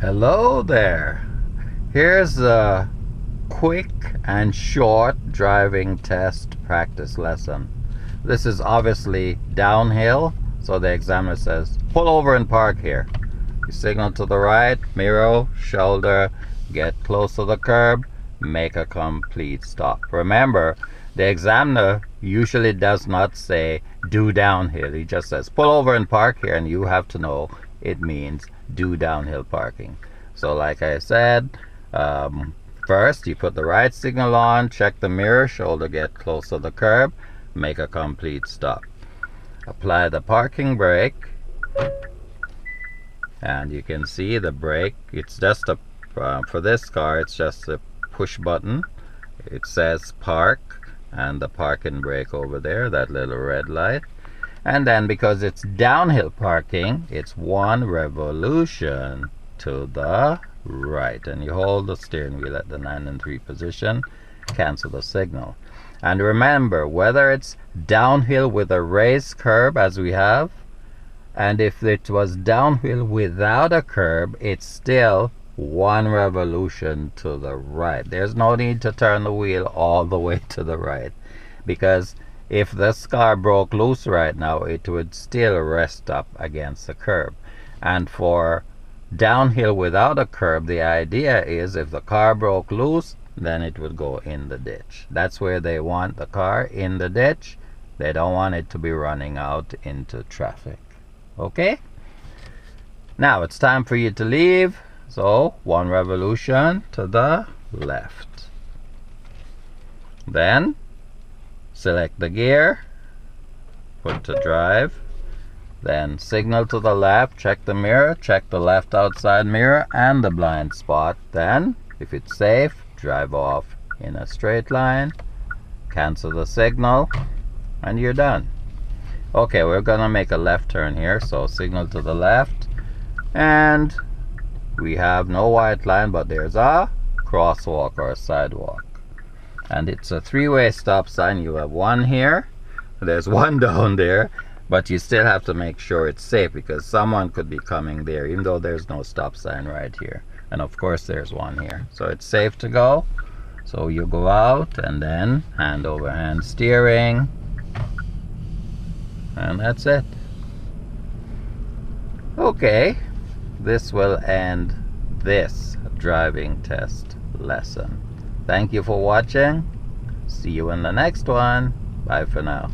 Hello there. Here's a quick and short driving test practice lesson. This is obviously downhill, so the examiner says, pull over and park here. You signal to the right, mirror, shoulder, get close to the curb, make a complete stop. Remember, the examiner usually does not say do downhill. He just says pull over and park here, and you have to know it means do downhill parking. So like I said, first you put the right signal on, check the mirror, shoulder, get close to the curb, make a complete stop. Apply the parking brake, and you can see the brake, it's just a for this car it's just a push button. It says park and the parking brake over there, that little red light. And then because it's downhill parking, it's 1 revolution to the right, and you hold the steering wheel at the 9 and 3 position, cancel the signal. And remember, whether it's downhill with a raised curb as we have, and if it was downhill without a curb, it's still 1 revolution to the right. There's no need to turn the wheel all the way to the right, because if this car broke loose right now, it would still rest up against the curb. And for downhill without a curb, the idea is if the car broke loose, then it would go in the ditch. That's where they want the car, in the ditch. They don't want it to be running out into traffic. Okay? Now it's time for you to leave. So 1 revolution to the left. Then select the gear, put to drive, then signal to the left, check the mirror, check the left outside mirror and the blind spot. Then, if it's safe, drive off in a straight line, cancel the signal, and you're done. Okay, we're gonna make a left turn here, so signal to the left, and we have no white line, but there's a crosswalk or a sidewalk. And it's a 3-way stop sign. You have 1 here, there's 1 down there, but you still have to make sure it's safe because someone could be coming there even though there's no stop sign right here. And of course there's 1 here, so it's safe to go. So you go out and then hand over hand steering, and that's it. Okay, this will end this driving test lesson. Thank you for watching. See you in the next one. Bye for now.